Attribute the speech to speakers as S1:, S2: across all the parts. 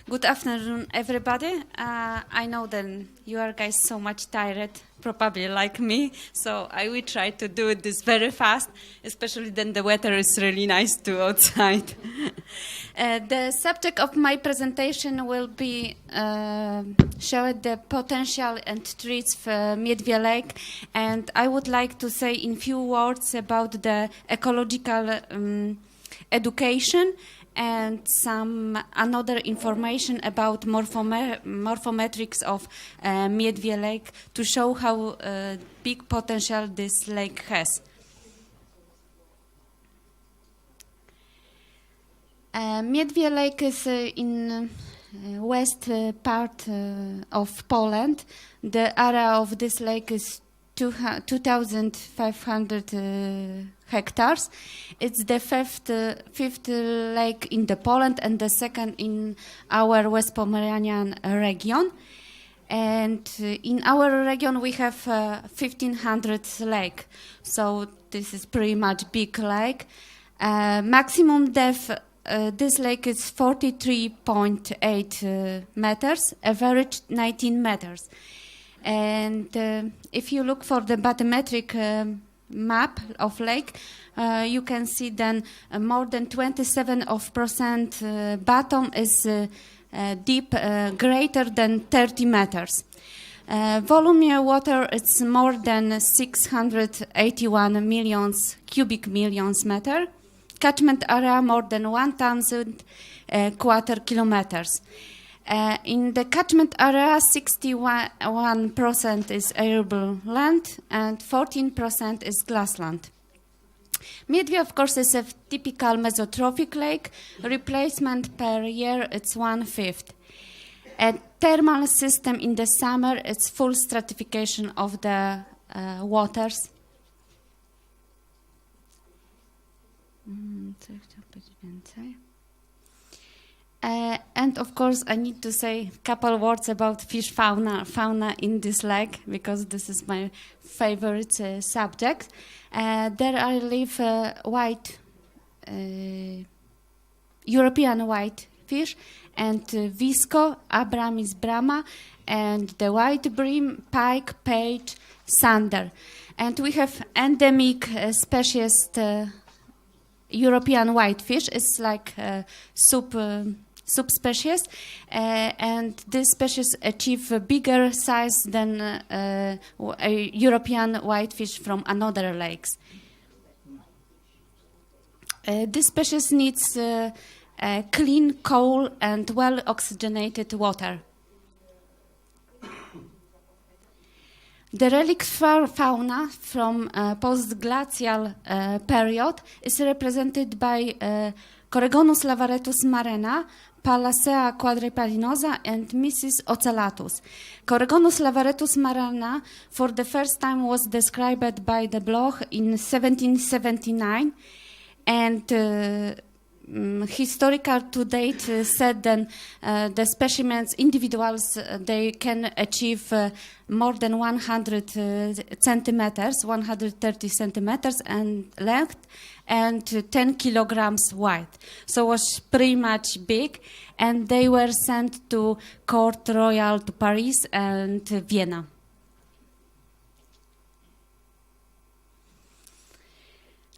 S1: Good afternoon, everybody. I know that you are guys so much tired, probably like me, so I will try to do this very fast, especially then the weather is really nice too outside. The subject of my presentation will be showing the potential and threats for Miedwie Lake, and I would like to say in few words about the ecological education and some another information about morphometrics of Miedwie Lake to show how big potential this lake has. Miedwie Lake is in west part of Poland. The area of this lake is 2,500 hectares. It's the fifth lake in the Poland and the second in our West Pomeranian region. And in our region we have 1,500 lake. So this is pretty much big lake. Maximum depth this lake is 43.8 meters, average 19 meters. And if you look for the bathymetric map of lake, you can see then more than 27% bottom is deep, greater than 30 meters. Volume water is more than 681 cubic millions meter. Catchment area more than 1,000 quarter kilometers. In the catchment area, 61% is arable land and 14% is grassland. Miedwie, of course, is a typical mesotrophic lake. Replacement per year, it's 1/5. A thermal system in the summer, it's full stratification of the waters. And of course, I need to say a couple words about fish fauna in this lake, because this is my favorite subject. There live white European white fish, and visco, Abramis brama, and the white bream, pike, page, sander. And we have endemic species. European whitefish is like subspecies, and this species achieve a bigger size than a European whitefish from another lakes. This species needs clean, cool, and well oxygenated water. The relic fauna from post-glacial period is represented by Coregonus lavaretus marena, Pallasea quadripalinosa, and Mrs. ocellatus. Coregonus lavaretus marena for the first time was described by de Bloch in 1779, and historical to date said that the specimens, individuals, they can achieve more than 100 centimeters, 130 centimeters and length, and 10 kilograms wide. So it was pretty much big, and they were sent to Court Royal to Paris and Vienna.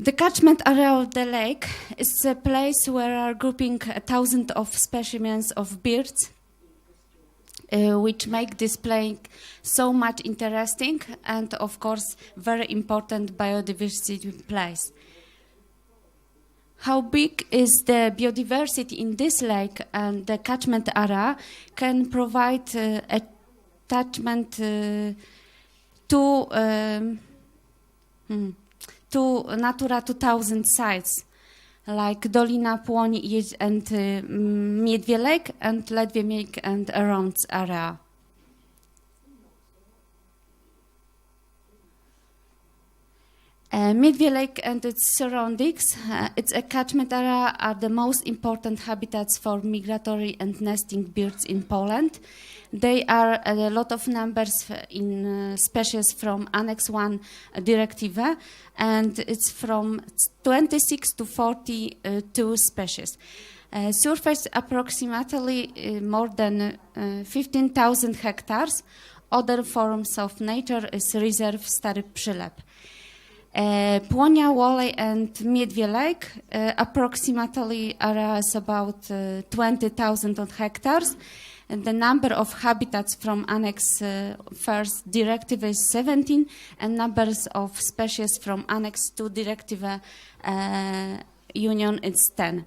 S1: The catchment area of the lake is a place where are grouping 1,000 of specimens of birds, which make this lake so much interesting and, of course, very important biodiversity place. How big is the biodiversity in this lake and the catchment area can provide attachment to Natura 2000 sites like Dolina Płoń and Miedwie Lake and Ledwie Lake and around area. Miedwie Lake and its surroundings, its catchment area are the most important habitats for migratory and nesting birds in Poland. They are a lot of numbers in species from Annex 1 Directive, and it's from 26 to 42 species. Surface approximately more than 15,000 hectares. Other forms of nature is reserve Stary Przylep. Płonia, Walley and Miedwie Lake, approximately area is about 20,000 hectares. And the number of habitats from Annex First Directive is 17, and numbers of species from Annex 2 Directive Union is 10.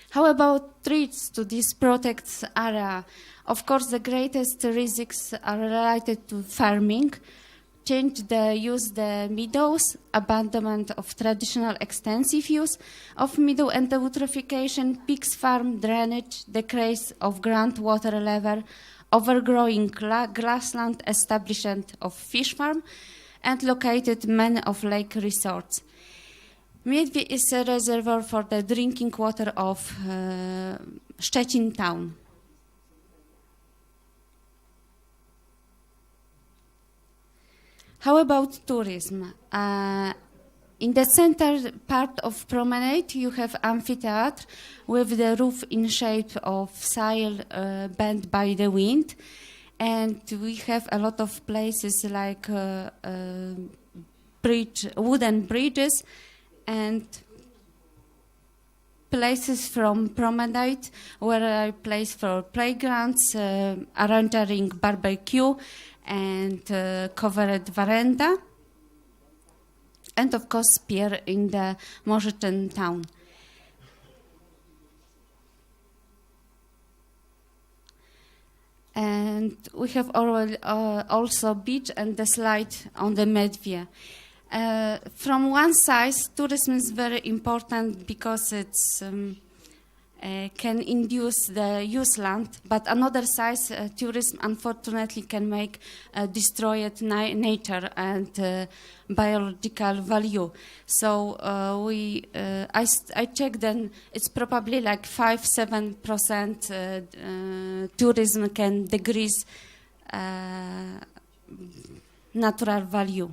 S1: How about threats to this protected area? Of course, the greatest risks are related to farming, change the use the meadows, abandonment of traditional extensive use of meadow and the eutrophication, pigs farm, drainage, decrease of groundwater level, overgrowing grassland, establishment of fish farm, and located many of lake resorts. Miedwie is a reservoir for the drinking water of Szczecin town. How about tourism? In the center part of promenade, you have amphitheater with the roof in shape of sail bent by the wind. And we have a lot of places like wooden bridges and places from promenade where I place for playgrounds, arranging barbecue and covered veranda, and of course pier in the Morzyczyn town. And we have also beach and the slide on the Miedwie. From one side, tourism is very important because it's can induce the use land, but another side, tourism unfortunately can make destroyed nature and biological value. So I checked, then it's probably like 5-7% tourism can decrease natural value.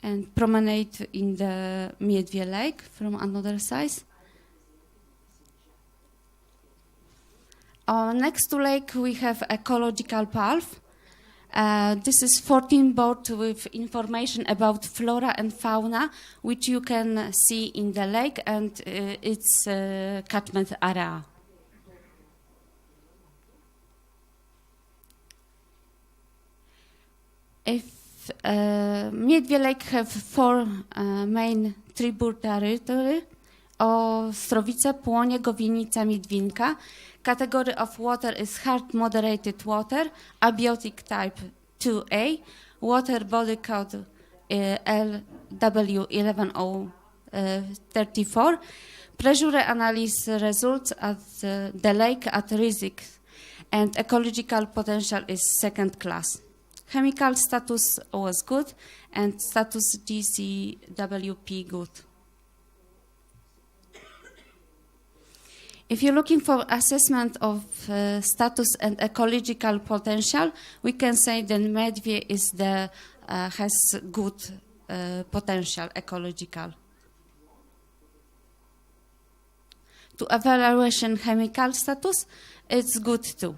S1: And promenade in the Miedwie Lake from another side. Next to lake we have ecological path. This is 14 board with information about flora and fauna, which you can see in the lake and its catchment area. Miedwie Lake have four main tributaries: Ostrowice, Płonie, Gowienica, Miedwinka. Category of water is hard moderated water, abiotic type 2A, water body code LW11034. Pressure analysis results at the lake at risk, and ecological potential is second class. Chemical status was good, and status GCWP good. If you're looking for assessment of status and ecological potential, we can say that Miedwie is has good potential ecological. To evaluation chemical status, it's good too.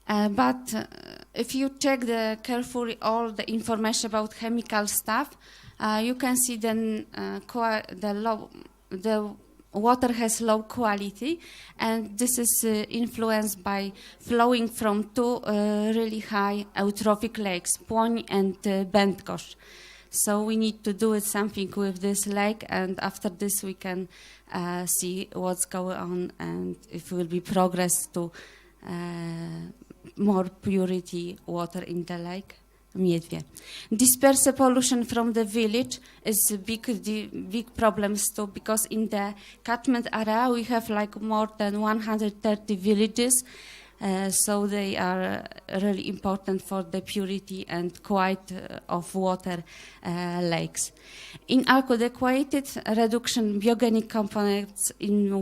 S1: But if you check carefully all the information about chemical stuff, you can see then the water has low quality, and this is influenced by flowing from two really high eutrophic lakes, Płoń and Bydgoszcz. So we need to do something with this lake, and after this we can see what's going on and if will be progress to more purity water in the lake Miedwie. Dispersed pollution from the village is a big problems too, because in the catchment area we have like more than 130 villages, so they are really important for the purity and quality of water lakes. Inadequate reduction biogenic components in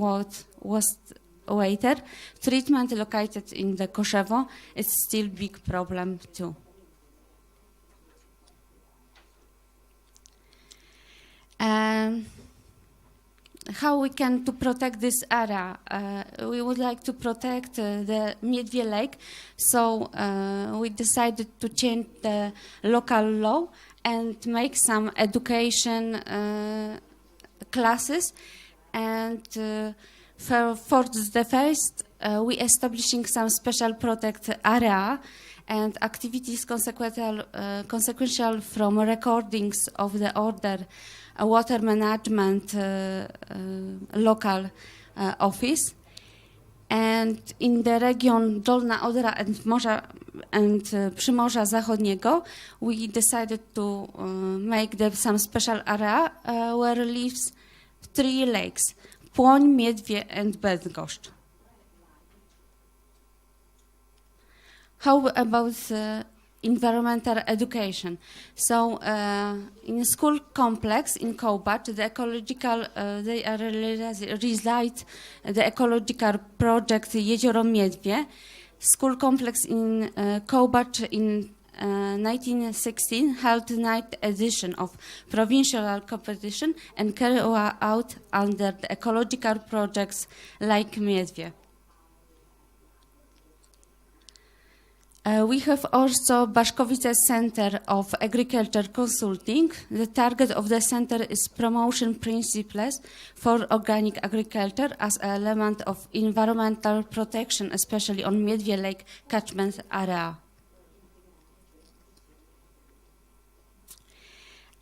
S1: waste water. Treatment located in the Koszewo is still big problem too. How we can to protect this area? We would like to protect the Miedwie Lake, so we decided to change the local law and make some education classes. And for the first, we establishing some special protect area and activities consequential from recordings of the order water management local office. And in the region Dolna Odra and Przymorza Zachodniego, we decided to make some special area where lives 3 lakes, Płoń, Miedwie and Bydgoszcz. How about environmental education? So in a school complex in Kołbacz, the ecological, they are realize the ecological project Jezioro Miedwie. School complex in Kołbacz in 1916 held the 9th edition of provincial competition and carried out under the ecological projects like Miedwie. We have also Baszkowice Center of Agriculture Consulting. The target of the center is promotion principles for organic agriculture as an element of environmental protection, especially on Miedwie Lake catchment area.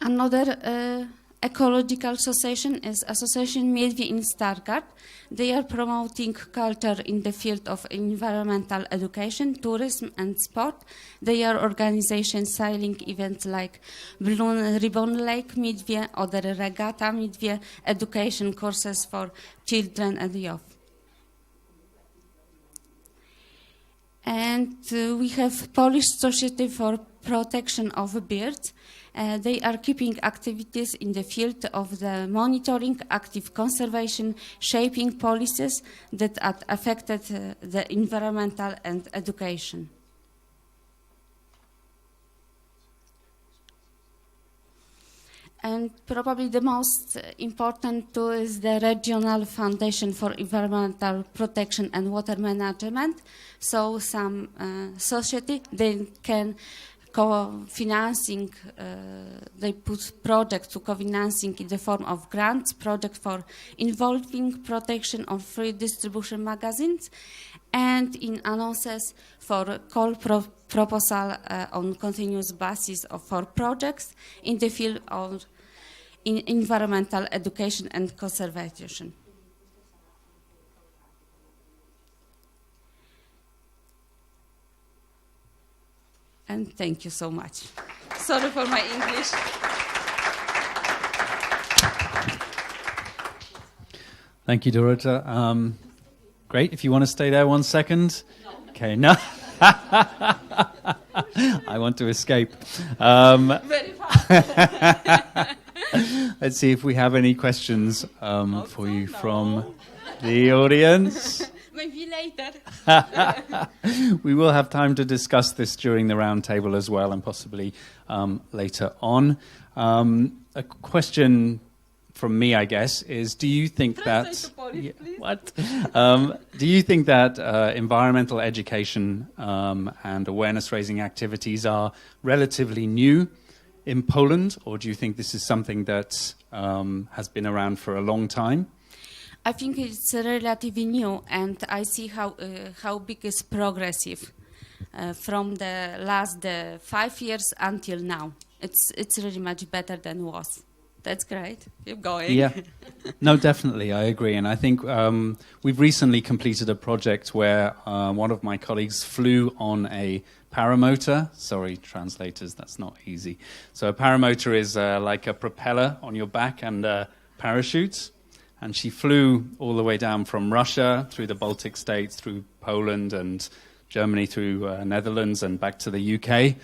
S1: Another ecological association is Association Miedwie in Stargard. They are promoting culture in the field of environmental education, tourism and sport. They are organizing sailing events like Balloon Ribbon Lake Miedwie, Oder Regatta Miedwie, education courses for children and youth. And we have Polish Society for Protection of Birds. They are keeping activities in the field of the monitoring, active conservation, shaping policies that affected the environmental and education. And probably the most important too is the Regional Foundation for Environmental Protection and Water Management. So some society, they can co-financing, they put projects to co-financing in the form of grants, project for involving protection of free distribution magazines, and in annonces for call proposal on continuous basis for projects in the field of environmental education and conservation. And thank you so much. Sorry for my English.
S2: Thank you, Dorota. Great. If you want to stay there 1 second. No. Okay, no. I want to escape.
S1: Very fast.
S2: Let's see if we have any questions for you from the audience.
S1: Maybe later.
S2: We will have time to discuss this during the round table as well, and possibly later on. A question from me, I guess, is: do you think that do you think that environmental education and awareness-raising activities are relatively new in Poland, or do you think this is something that has been around for a long time?
S1: I think it's relatively new, and I see how big is progressive from the last 5 years until now. It's really much better than was. That's great. Keep going.
S2: Yeah. No, definitely, I agree. And I think we've recently completed a project where one of my colleagues flew on a paramotor. Sorry, translators, that's not easy. So a paramotor is like a propeller on your back and parachutes. And she flew all the way down from Russia, through the Baltic states, through Poland and Germany, through Netherlands and back to the UK.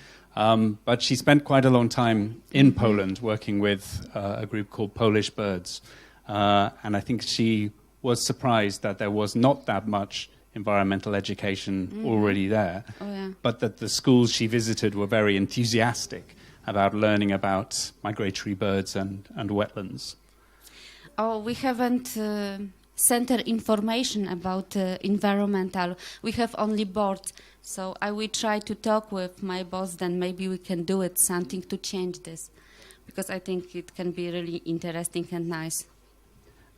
S2: But she spent quite a long time in Poland working with a group called Polish Birds. And I think she was surprised that there was not that much environmental education already there, but that the schools she visited were very enthusiastic about learning about migratory birds and wetlands.
S1: Oh, we haven't center information about environmental. We have only board. So I will try to talk with my boss, then maybe we can do it, something to change this. Because I think it can be really interesting and nice.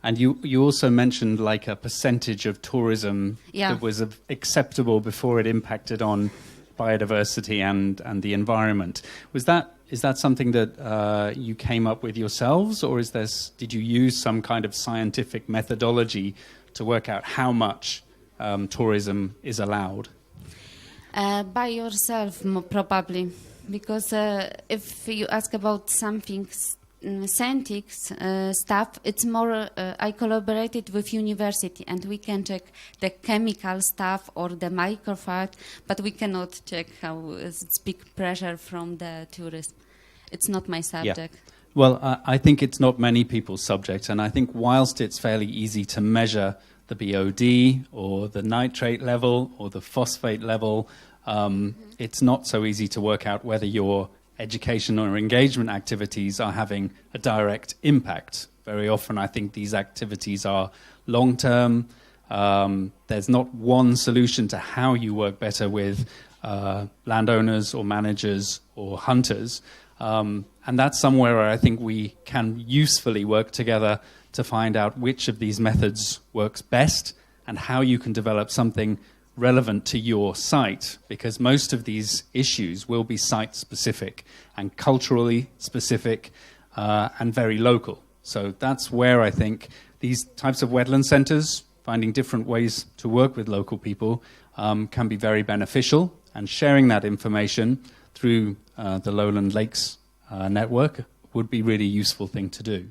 S2: And you also mentioned like a percentage of tourism that was acceptable before it impacted on biodiversity and the environment. Is that something that you came up with yourselves, or did you use some kind of scientific methodology to work out how much tourism is allowed?
S1: By yourself, probably, because if you ask about something scientific stuff, it's more. I collaborated with university, and we can check the chemical stuff or the microfiber, but we cannot check how it's big pressure from the tourists. It's not my subject.
S2: Yeah. Well, I think it's not many people's subject, and I think whilst it's fairly easy to measure the BOD or the nitrate level or the phosphate level, it's not so easy to work out whether your education or engagement activities are having a direct impact. Very often I think these activities are long-term. There's not one solution to how you work better with landowners or managers or hunters. And that's somewhere where I think we can usefully work together to find out which of these methods works best and how you can develop something relevant to your site, because most of these issues will be site-specific and culturally specific and very local. So that's where I think these types of wetland centres, finding different ways to work with local people, can be very beneficial, and sharing that information through the Lowland Lakes network would be really useful thing to do.